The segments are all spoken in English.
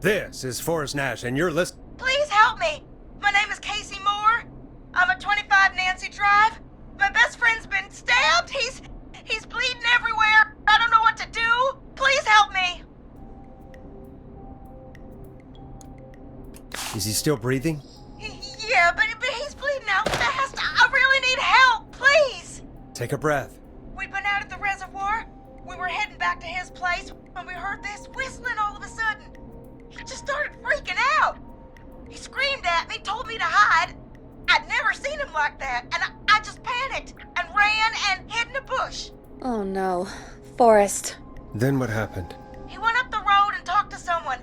This is Forrest Nash, and you're listening. Please help me. My name is Casey Moore. I'm at 25 Nancy Drive. My best friend's been stabbed. He's bleeding everywhere. I don't know what to do. Please help me. Is he still breathing? Yeah, but he's bleeding out fast. I really need help. Please. Take a breath. We'd been out at the reservoir. We were heading back to his place when we heard this whistling all of a sudden. He just started freaking out. He screamed at me, told me to hide. I'd never seen him like that, and I just panicked and ran and hid in a bush. Oh no. Forrest. Then what happened? He went up the road and talked to someone.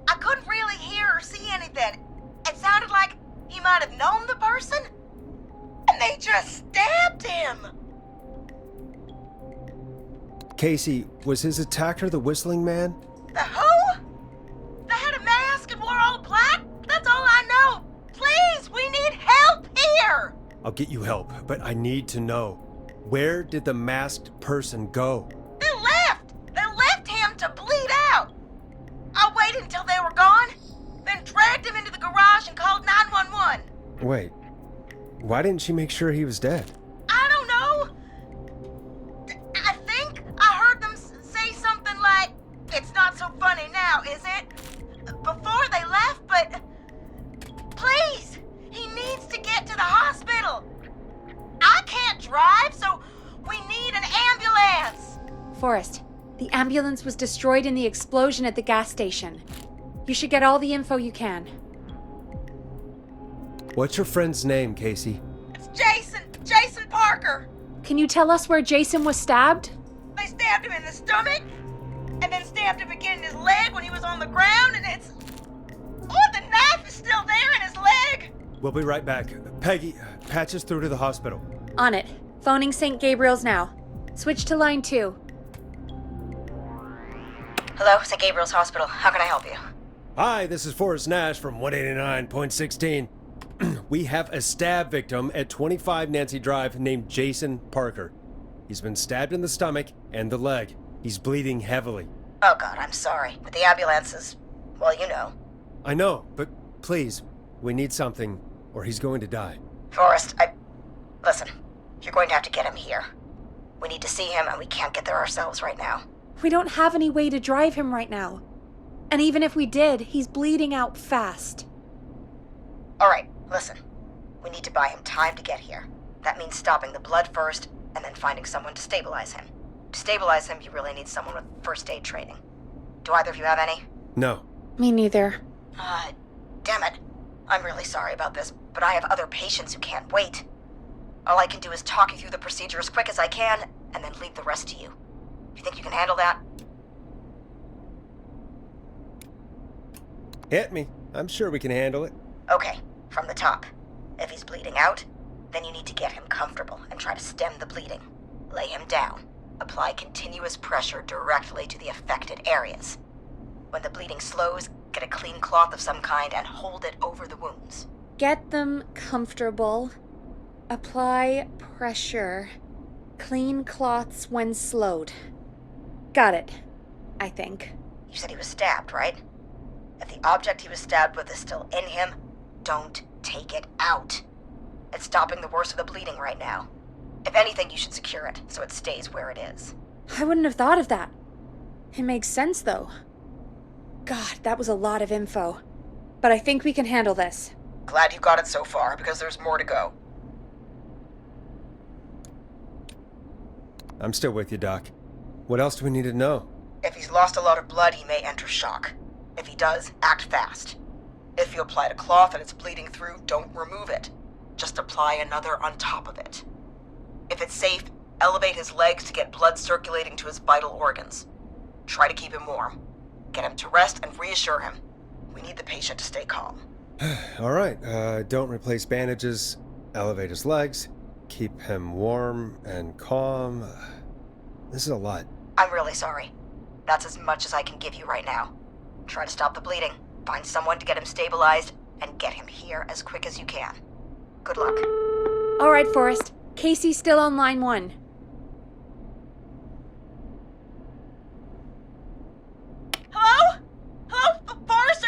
I couldn't really hear or see anything. It sounded like he might have known the person, and they just stabbed him. Casey, was his attacker the whistling man? The who? They had a mask and wore all black? That's all I know. Please, we need help here. I'll get you help, but I need to know. Where did the masked person go? They left. They left him to bleed out. I waited until they were gone, then dragged him into the garage and called 911. Wait, why didn't she make sure he was dead? I don't know. I think I heard them say something like, "It's not so funny now, is it?" Before they left, but please, he needs to get to the hospital. I can't drive, so we need an ambulance. Forrest, the ambulance was destroyed in the explosion at the gas station. You should get all the info you can. What's your friend's name, Casey? It's Jason Parker. Can you tell us where Jason was stabbed? They stabbed him in the stomach, and then stabbed him again in his leg when he was on the ground, and it's... Oh, the knife is still there in his leg! We'll be right back. Peggy, patch us through to the hospital. On it. Phoning St. Gabriel's now. Switch to line 2. Hello, St. Gabriel's Hospital. How can I help you? Hi, this is Forrest Nash from 189.16. We have a stab victim at 25 Nancy Drive named Jason Parker. He's been stabbed in the stomach and the leg. He's bleeding heavily. Oh God, I'm sorry. But the ambulance is... well, you know. I know, but please, we need something, or he's going to die. Forrest, Listen, you're going to have to get him here. We need to see him, and we can't get there ourselves right now. We don't have any way to drive him right now. And even if we did, he's bleeding out fast. All right, listen. We need to buy him time to get here. That means stopping the blood first, and then finding someone to stabilize him. To stabilize him, you really need someone with first aid training. Do either of you have any? No. Me neither. Damn it. I'm really sorry about this, but I have other patients who can't wait. All I can do is talk you through the procedure as quick as I can, and then leave the rest to you. You think you can handle that? Hit me. I'm sure we can handle it. Okay, from the top. If he's bleeding out, then you need to get him comfortable and try to stem the bleeding. Lay him down. Apply continuous pressure directly to the affected areas. When the bleeding slows, get a clean cloth of some kind and hold it over the wounds. Get them comfortable. Apply pressure. Clean cloths when slowed. Got it, I think. You said he was stabbed, right? If the object he was stabbed with is still in him, don't take it out. It's stopping the worst of the bleeding right now. If anything, you should secure it so it stays where it is. I wouldn't have thought of that. It makes sense, though. God, that was a lot of info. But I think we can handle this. Glad you got it so far, because there's more to go. I'm still with you, Doc. What else do we need to know? If he's lost a lot of blood, he may enter shock. If he does, act fast. If you applied a cloth and it's bleeding through, don't remove it. Just apply another on top of it. If it's safe, elevate his legs to get blood circulating to his vital organs. Try to keep him warm. Get him to rest and reassure him. We need the patient to stay calm. All right, don't replace bandages, elevate his legs, keep him warm and calm. This is a lot. I'm really sorry. That's as much as I can give you right now. Try to stop the bleeding, find someone to get him stabilized, and get him here as quick as you can. Good luck. All right, Forrest. Casey's still on line 1. Hello? Hello? Forrest,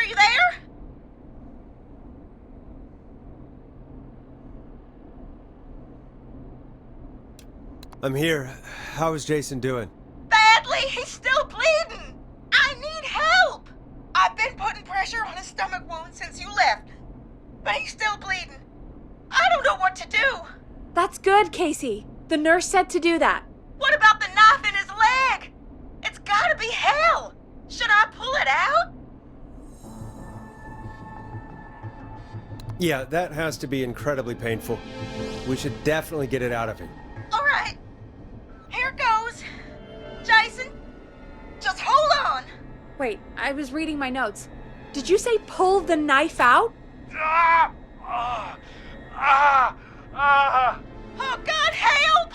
I'm here. How is Jason doing? Badly, he's still bleeding. I need help. I've been putting pressure on his stomach wound since you left, but he's still bleeding. I don't know what to do. That's good, Casey. The nurse said to do that. What about the knife in his leg? It's gotta be hell. Should I pull it out? Yeah, that has to be incredibly painful. We should definitely get it out of him. All right. Here goes. Jason, just hold on. Wait, I was reading my notes. Did you say pull the knife out? Oh, God, help!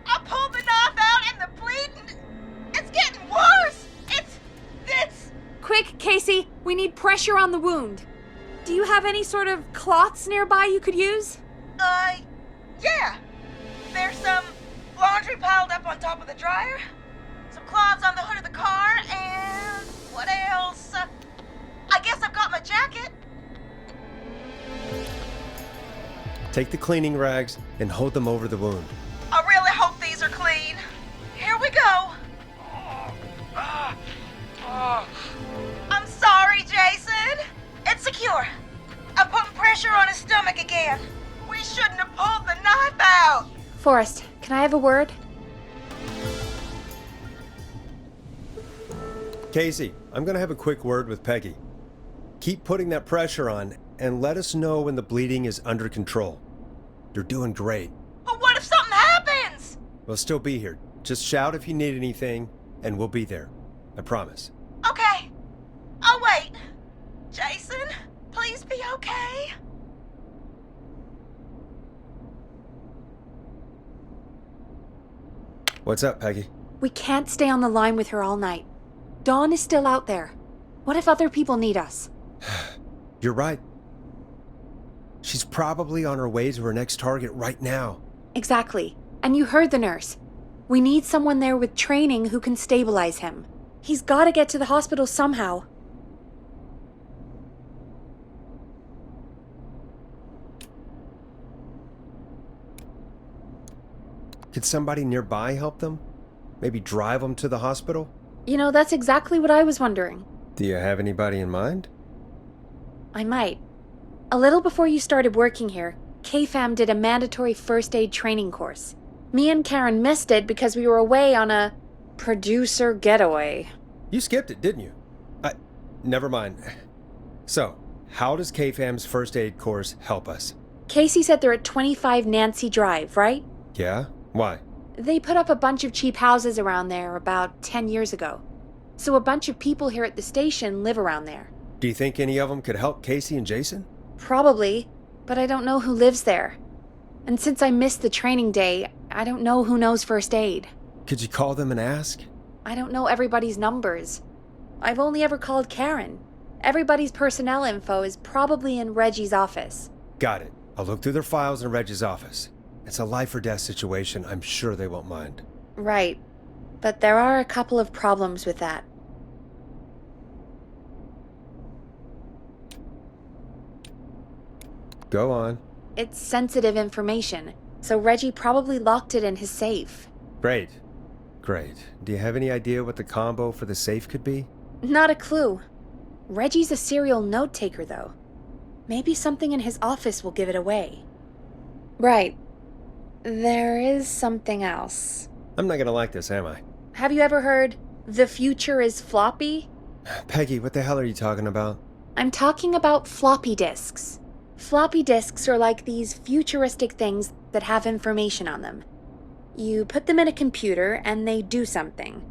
I pulled the knife out and the bleeding, it's getting worse. It's... Quick, Casey, we need pressure on the wound. Do you have any sort of cloths nearby you could use? Yeah. There's some laundry piled up on top of the dryer, some cloths on the hood of the car, and what else? I guess I've got my jacket. Take the cleaning rags and hold them over the wound. I really hope these are clean. Here we go. I'm sorry, Jason. It's secure. I'm putting pressure on his stomach again. We shouldn't have pulled the knife out. Forrest, can I have a word? Casey, I'm gonna have a quick word with Peggy. Keep putting that pressure on and let us know when the bleeding is under control. You're doing great. But what if something happens? We'll still be here. Just shout if you need anything, and we'll be there. I promise. Okay. I'll wait. Jason, please be okay. What's up, Peggy? We can't stay on the line with her all night. Dawn is still out there. What if other people need us? You're right. She's probably on her way to her next target right now. Exactly. And you heard the nurse. We need someone there with training who can stabilize him. He's got to get to the hospital somehow. Could somebody nearby help them? Maybe drive them to the hospital? You know, that's exactly what I was wondering. Do you have anybody in mind? I might. A little before you started working here, KFAM did a mandatory first aid training course. Me and Karen missed it because we were away on a producer getaway. You skipped it, didn't you? Never mind. So, how does KFAM's first aid course help us? Casey said they're at 25 Nancy Drive, right? Yeah? Why? They put up a bunch of cheap houses around there about 10 years ago. So a bunch of people here at the station live around there. Do you think any of them could help Casey and Jason? Probably, but I don't know who lives there. And since I missed the training day, I don't know who knows first aid. Could you call them and ask? I don't know everybody's numbers. I've only ever called Karen. Everybody's personnel info is probably in Reggie's office. Got it. I'll look through their files in Reggie's office. It's a life or death situation. I'm sure they won't mind. Right. But there are a couple of problems with that. Go on. It's sensitive information, so Reggie probably locked it in his safe. Great. Great. Do you have any idea what the combo for the safe could be? Not a clue. Reggie's a serial note-taker, though. Maybe something in his office will give it away. Right. There is something else. I'm not gonna like this, am I? Have you ever heard, "The future is floppy"? Peggy, what the hell are you talking about? I'm talking about floppy disks. Floppy disks are like these futuristic things that have information on them. You put them in a computer and they do something.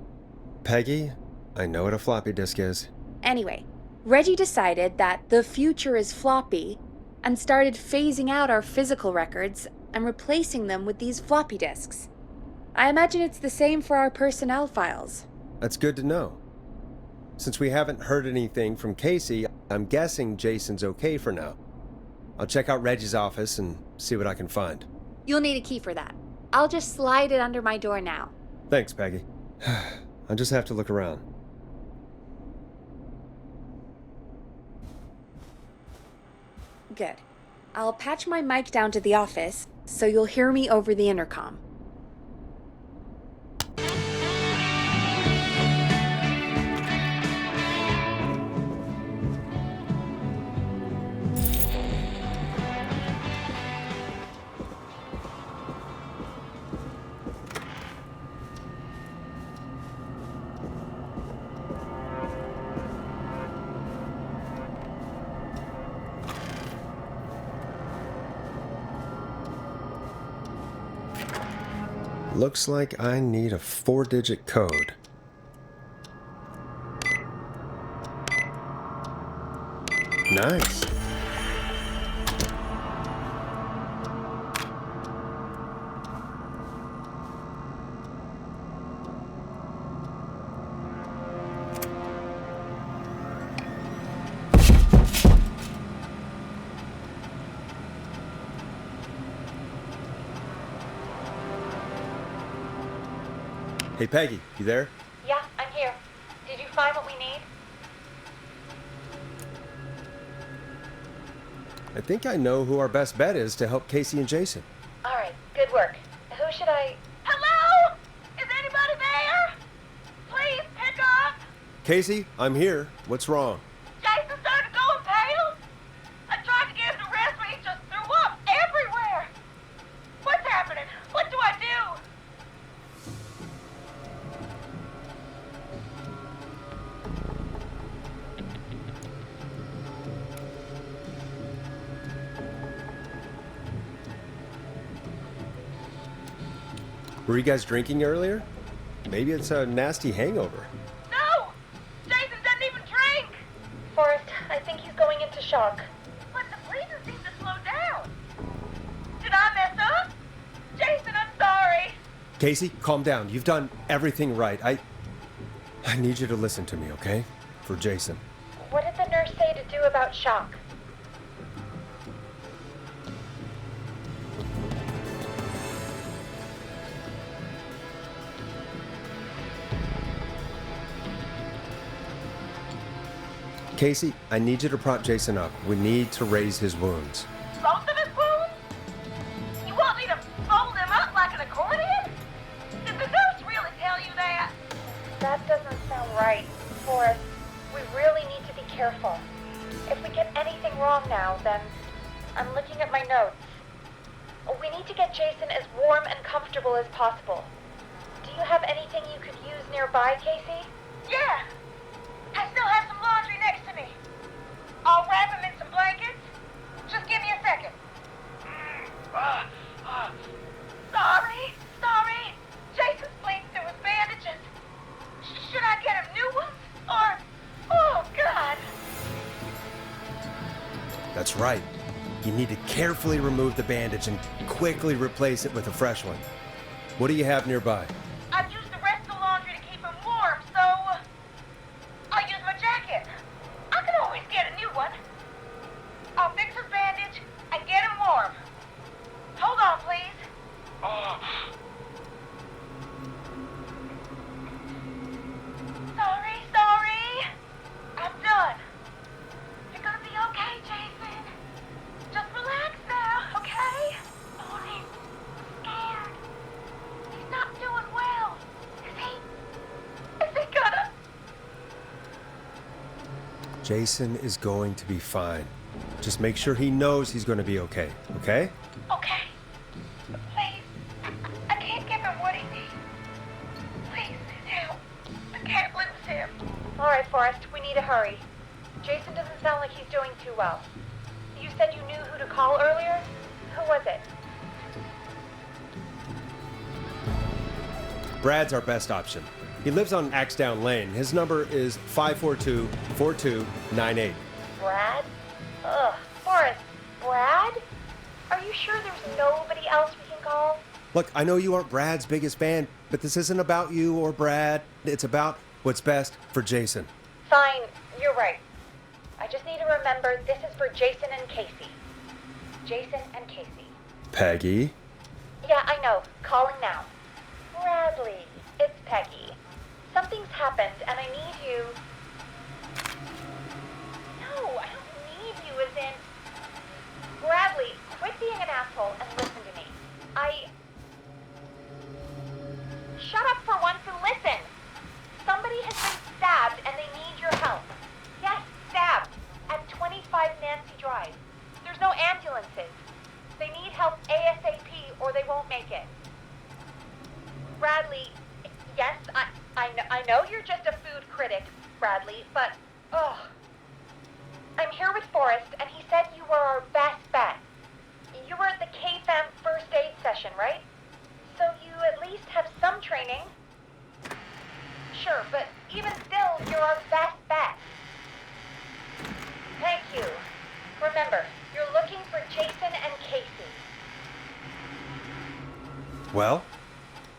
Peggy, I know what a floppy disk is. Anyway, Reggie decided that the future is floppy and started phasing out our physical records and replacing them with these floppy disks. I imagine it's the same for our personnel files. That's good to know. Since we haven't heard anything from Casey, I'm guessing Jason's okay for now. I'll check out Reggie's office and see what I can find. You'll need a key for that. I'll just slide it under my door now. Thanks, Peggy. I'll just have to look around. Good. I'll patch my mic down to the office, so you'll hear me over the intercom. Looks like I need a 4-digit code. Nice. Hey, Peggy, you there? Yeah, I'm here. Did you find what we need? I think I know who our best bet is to help Casey and Jason. All right, good work. Who should I... Hello? Is anybody there? Please pick up. Casey, I'm here. What's wrong? Jason started going pale. I tried to get him to rest, but he just threw up everywhere. What's happening? What do I do? Were you guys drinking earlier? Maybe it's a nasty hangover. No! Jason doesn't even drink! Forrest, I think he's going into shock. But the breathing seems to slow down. Did I mess up? Jason, I'm sorry. Casey, calm down. You've done everything right. I need you to listen to me, okay? For Jason. What did the nurse say to do about shock? Casey, I need you to prop Jason up. We need to raise his wounds. Both of his wounds? You want me to fold him up like an accordion? Did the nurse really tell you that? That doesn't sound right, Forrest. We really need to be careful. If we get anything wrong now, then I'm looking at my notes. We need to get Jason as warm and comfortable as possible. Do you have anything you could use nearby, Casey? Yeah. I still have some laundry next to me. I'll wrap him in some blankets. Just give me a second. Sorry. Jason's bleeding through his bandages. Should I get him new ones? Or... Oh, God. That's right. You need to carefully remove the bandage and quickly replace it with a fresh one. What do you have nearby? I've used the rest of the laundry to keep him warm, so... I'll use my jacket. I can always get a new one. I'll fix his bandage and get him warm. Hold on, please. Sorry. I'm done. You're gonna be okay, Jason. Just relax now, okay? Oh, I'm scared. He's not doing well. Is he gonna... Jason is going to be fine. Just make sure he knows he's going to be okay, okay? Okay. Please. I can't give him what he needs. Please, help. I can't lose him. All right, Forrest, we need to hurry. Jason doesn't sound like he's doing too well. You said you knew who to call earlier? Who was it? Brad's our best option. He lives on Axdown Lane. His number is 542-4298. Brad? Ugh. Forrest, Brad? Are you sure there's nobody else we can call? Look, I know you aren't Brad's biggest fan, but this isn't about you or Brad. It's about what's best for Jason. Fine, you're right. I just need to remember this is for Jason and Casey. Jason and Casey. Peggy? Yeah, I know. Calling now. Bradley, it's Peggy. Something's happened and I need you... No, I don't need you as in... Bradley, quit being an asshole and listen to me. Shut up for once and listen! Somebody has been stabbed and they need your help. Yes, stabbed. At 25 Nancy Drive. There's no ambulances. They need help ASAP or they won't make it. Bradley, yes, I know you're just a food critic, Bradley, but, ugh. I'm here with Forrest, and he said you were our best bet. You were at the KFAM first aid session, right? so you at least have some training. Sure, but even still, you're our best bet. Thank you. Remember, you're looking for Jason and Casey. Well?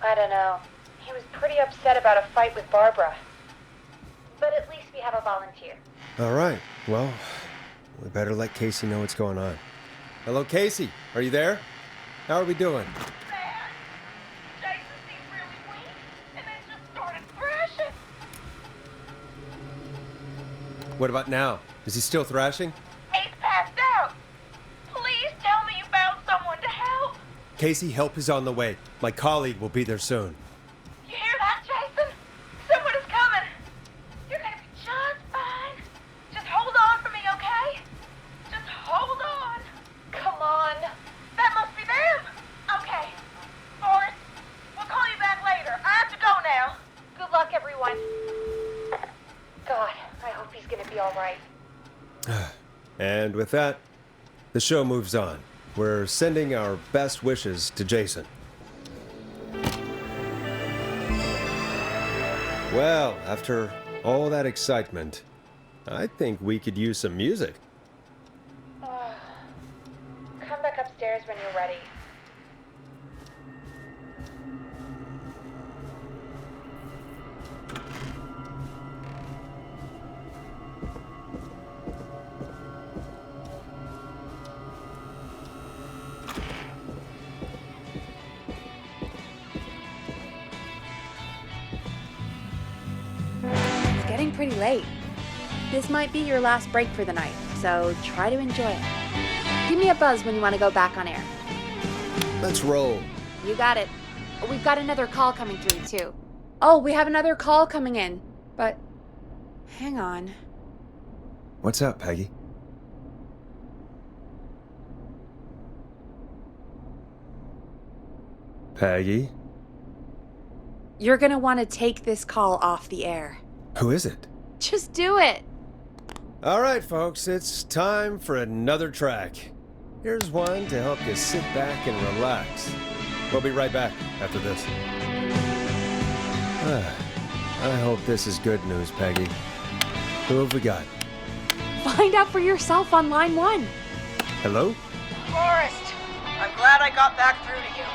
I don't know. He was pretty upset about a fight with Barbara. But at least we have a volunteer. All right. Well, we better let Casey know what's going on. Hello, Casey. Are you there? How are we doing? Bad. Jason seemed really weak, and then just started thrashing. What about now? Is he still thrashing? He's passed out. Please tell me you found someone to help. Casey, help is on the way. My colleague will be there soon. You hear that, Jason? Someone is coming. You're gonna be just fine. Just hold on for me, okay? Just hold on. Come on. That must be them. Okay. Forrest, we'll call you back later. I have to go now. Good luck, everyone. God, I hope he's gonna be all right. And with that, the show moves on. We're sending our best wishes to Jason. Well, after all that excitement, I think we could use some music. Come back upstairs when you're ready. It's getting pretty late. This might be your last break for the night, so try to enjoy it. Give me a buzz when you want to go back on air. Let's roll. You got it. We've got another call coming through, too. Oh, we have another call coming in. But, hang on. What's up, Peggy? Peggy? You're gonna want to take this call off the air. Who is it? Just do it. All right, folks, it's time for another track. Here's one to help you sit back and relax. We'll be right back after this. I hope this is good news, Peggy. Who have we got? Find out for yourself on line 1. Hello? Forrest, I'm glad I got back through to you.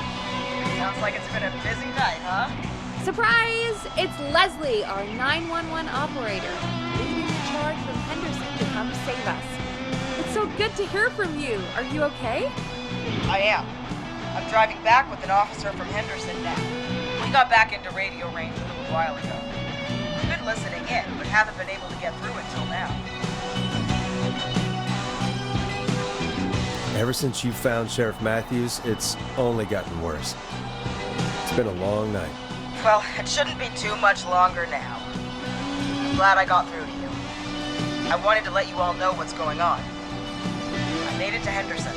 Sounds like it's been a busy night, huh? Surprise! It's Leslie, our 911 operator, leading the charge from Henderson to come save us. It's so good to hear from you. Are you okay? I am. I'm driving back with an officer from Henderson now. We got back into radio range a little while ago. We've been listening in, but haven't been able to get through until now. Ever since you found Sheriff Matthews, it's only gotten worse. It's been a long night. Well, it shouldn't be too much longer now. I'm glad I got through to you. I wanted to let you all know what's going on. I made it to Henderson.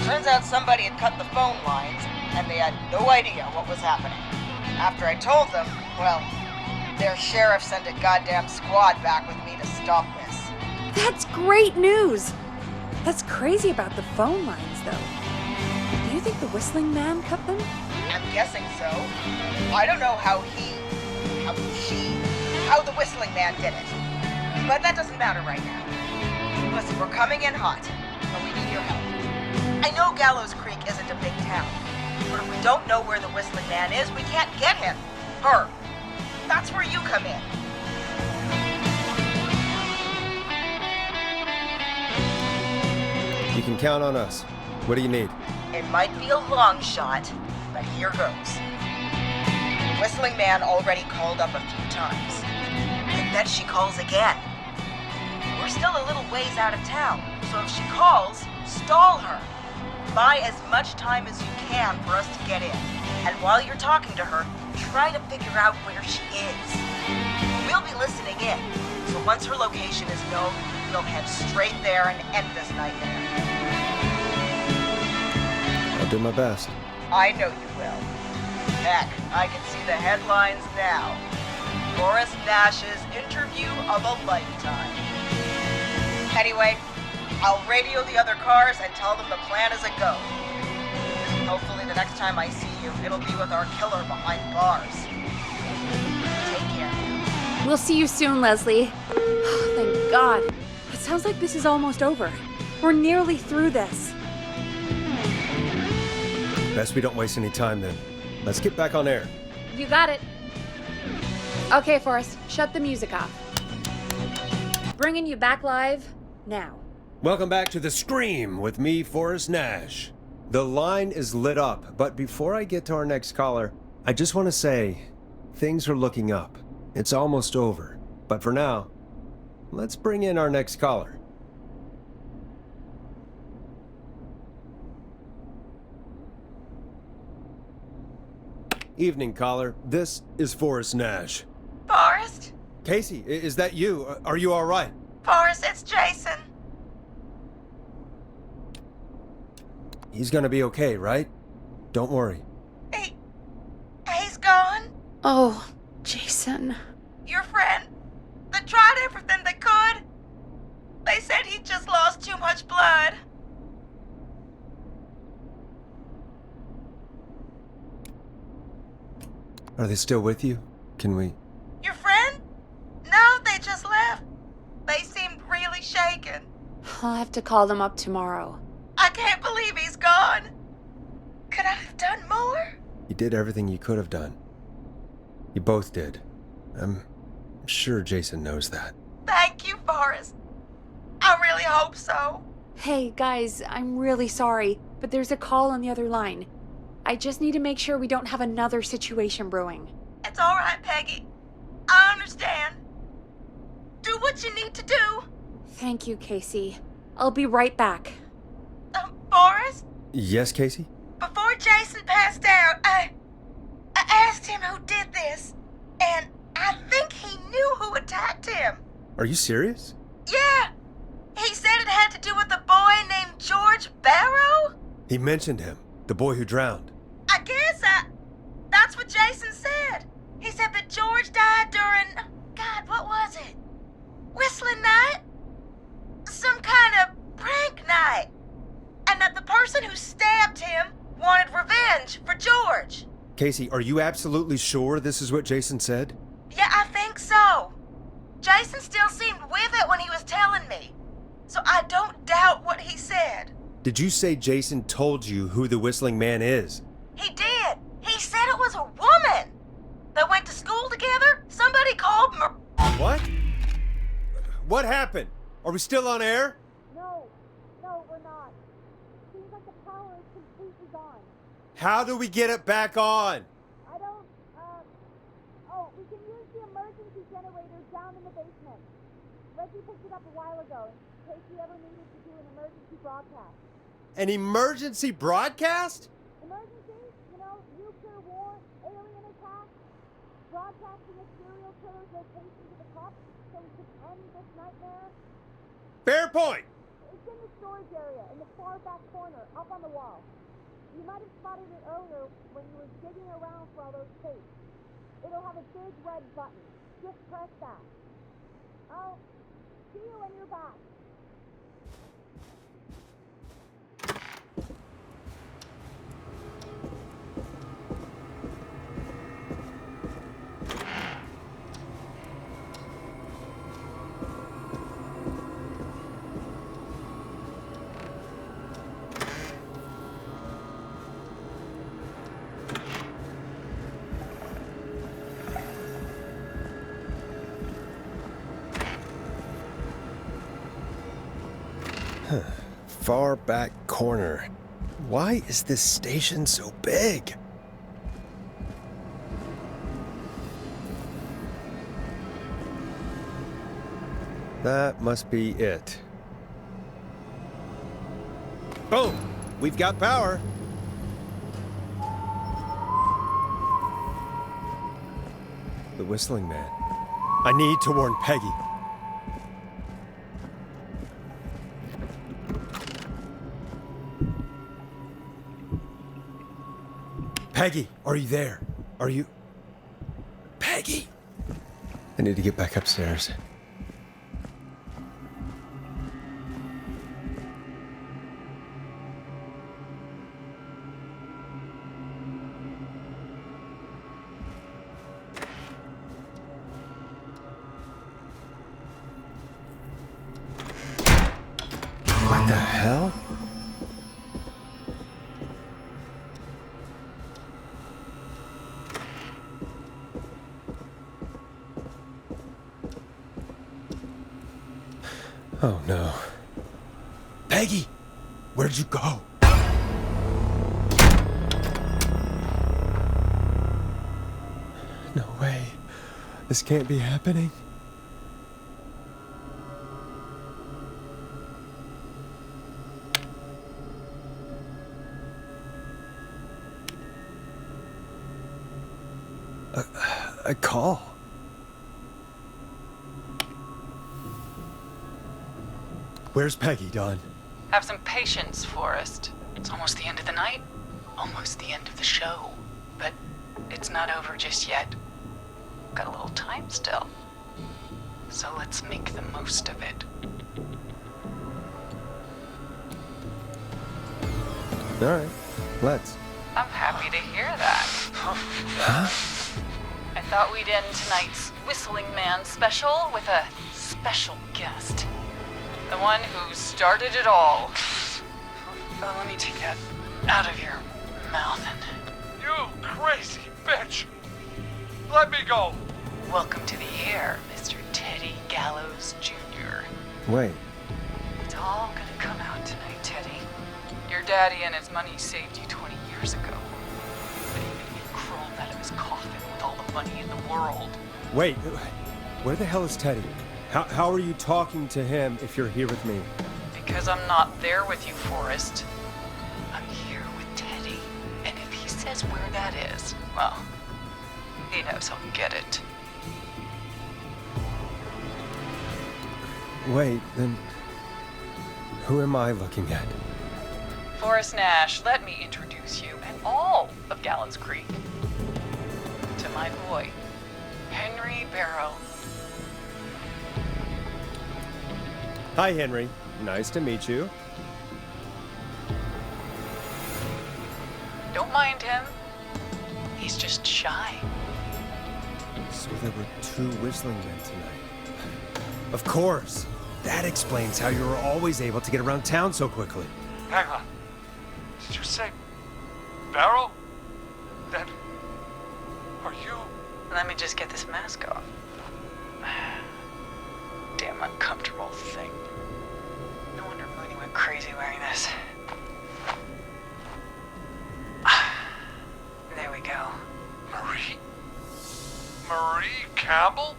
Turns out somebody had cut the phone lines, and they had no idea what was happening. After I told them, well, their sheriff sent a goddamn squad back with me to stop this. That's great news! That's crazy about the phone lines, though. Do you think the Whistling Man cut them? I'm guessing so. I don't know how the Whistling Man did it. But that doesn't matter right now. Listen, we're coming in hot, but we need your help. I know Gallows Creek isn't a big town, but if we don't know where the Whistling Man is, we can't get him. Her. That's where you come in. You can count on us. What do you need? It might be a long shot, but here goes. The Whistling Man already called up a few times. I bet she calls again. We're still a little ways out of town, so if she calls, stall her. Buy as much time as you can for us to get in. And while you're talking to her, try to figure out where she is. We'll be listening in, so once her location is known, we'll head straight there and end this nightmare. I'll do my best. I know you will. Heck, I can see the headlines now. Forrest Nash's interview of a lifetime. Anyway, I'll radio the other cars and tell them the plan is a go. Hopefully the next time I see you, it'll be with our killer behind bars. Take care. We'll see you soon, Leslie. Thank God. It sounds like this is almost over. We're nearly through this. Best we don't waste any time then. Let's get back on air. You got it. Okay, Forrest, shut the music off. Bringing you back live now. Welcome back to The Scream with me, Forrest Nash. The line is lit up, but before I get to our next caller, I just want to say things are looking up. It's almost over. But for now, let's bring in our next caller. Evening, caller. This is Forrest Nash. Forrest? Casey, is that you? Are you all right? Forrest, it's Jason. He's gonna be okay, right? Don't worry. He's gone? Oh, Jason. Your friend? They tried everything they could. They said he just lost too much blood. Are they still with you? Can we... Your friend? No, they just left. They seemed really shaken. I'll have to call them up tomorrow. I can't believe he's gone. Could I have done more? You did everything you could have done. You both did. I'm sure Jason knows that. Thank you, Forrest. I really hope so. Hey, guys, I'm really sorry, but there's a call on the other line. I just need to make sure we don't have another situation brewing. It's all right, Peggy. I understand. Do what you need to do. Thank you, Casey. I'll be right back. Forrest? Yes, Casey? Before Jason passed out, I asked him who did this, and I think he knew who attacked him. Are you serious? Yeah. He said it had to do with a boy named George Barrow? He mentioned him, the boy who drowned. I guess that's what Jason said. He said that George died during, God, what was it? Whistling night? Some kind of prank night. And that the person who stabbed him wanted revenge for George. Casey, are you absolutely sure this is what Jason said? Yeah, I think so. Jason still seemed with it when he was telling me. So I don't doubt what he said. Did you say Jason told you who the Whistling Man is? He did. He said it was a woman. They went to school together. Somebody called What? What happened? Are we still on air? No, we're not. Seems like the power is completely gone. How do we get it back on? I don't, we can use the emergency generator down in the basement. Reggie picked it up a while ago in case we ever needed to do an emergency broadcast. An emergency broadcast? Emergency? You know, nuclear war, alien attack, broadcasting a serial killer's location to the cops so we can end this nightmare. Fair point. It's in the storage area in the far back corner, up on the wall. You might have spotted it earlier when you were digging around for all those tapes. It'll have a big red button. Just press that. I'll see you when you're back. Far back corner. Why is this station so big? That must be it. Boom! We've got power. The Whistling Man. I need to warn Peggy. Peggy, are you there? Are you... Peggy? I need to get back upstairs. The hell? Oh no. Peggy! Where'd you go? No way. This can't be happening. A call. Where's Peggy, Don? Have some patience, Forrest. It's almost the end of the night, almost the end of the show. But it's not over just yet. Got a little time still. So let's make the most of it. All right, let's. I'm happy to hear that. Huh? I thought we'd end tonight's Whistling Man special with a special guest. The one who started it all. Oh, let me take that out of your mouth and... You crazy bitch! Let me go! Welcome to the air, Mr. Teddy Gallows Jr. Wait. It's all gonna come out tonight, Teddy. Your daddy and his money saved you 20 years ago. But even if he crawled out of his coffin with all the money in the world. Wait, where the hell is Teddy? How are you talking to him if you're here with me? Because I'm not there with you, Forrest. I'm here with Teddy. And if he says where that is, well, he knows he'll get it. Wait, then who am I looking at? Forrest Nash, let me introduce you and all of Gallows Creek to my boy, Henry Barrow. Hi, Henry. Nice to meet you. Don't mind him. He's just shy. So there were 2 whistling men tonight. Of course. That explains how you were always able to get around town so quickly. Hang on. Did you say Barrow? Then are you? Let me just get this mask off. Damn uncomfortable thing. No wonder Mooney went crazy wearing this. There we go. Marie? Marie Campbell?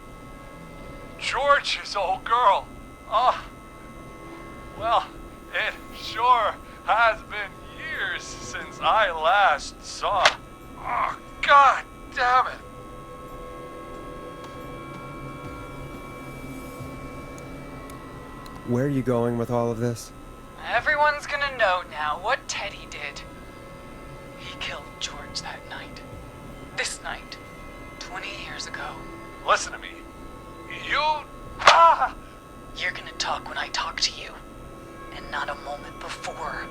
George's old girl. Oh. Well, it sure has been years since I last saw. Oh, God damn it. Where are you going with all of this? Everyone's gonna know now what Teddy did. He killed George that night. This night. 20 years ago. Listen to me. You... Ah! You're gonna talk when I talk to you. And not a moment before.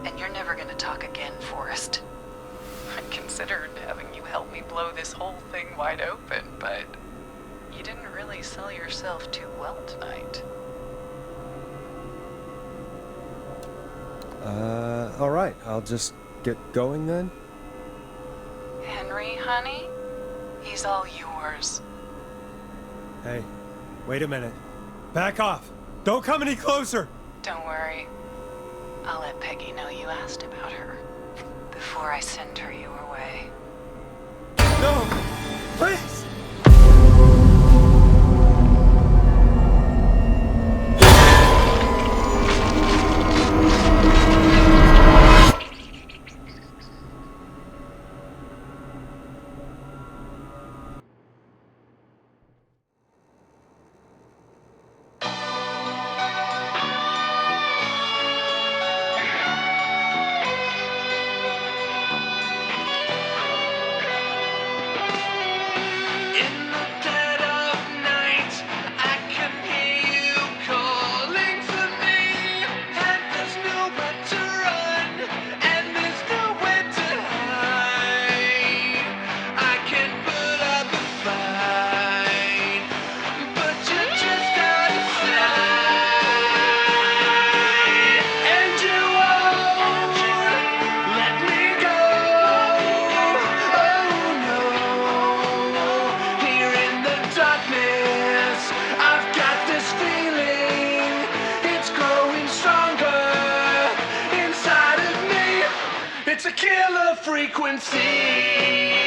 And you're never gonna talk again, Forrest. I considered having you help me blow this whole thing wide open, but... you didn't really sell yourself too well tonight. All right. I'll just get going then. Henry, honey? He's all yours. Hey, wait a minute. Back off. Don't come any closer. Don't worry. I'll let Peggy know you asked about her before I send her your way. No, please. killer frequency.